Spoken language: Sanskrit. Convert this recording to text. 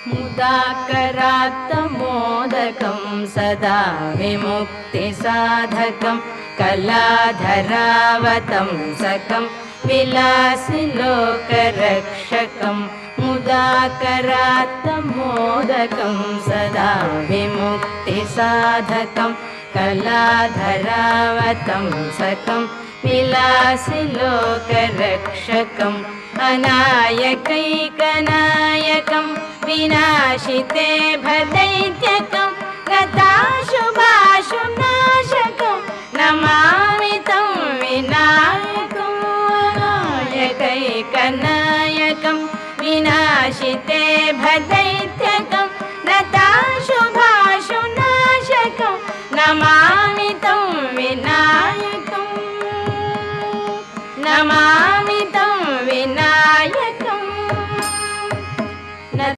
मुदाकरात्तमोदकं सदा विमुक्तिसाधकं कलाधरावतंसकं विलासिलोकरक्षकं मुदाकरात्तमोदकं सदा विमुक्तिसाधकं कलाधरावतंसकं विलासिलोकरक्षकम् अनायकैकनायकं विनाशिते भदैत्यकं गताशुभाशुनाशकं नमामि तं विनायकम् अनायकैकनायकं विनाशिते भदैत्यकं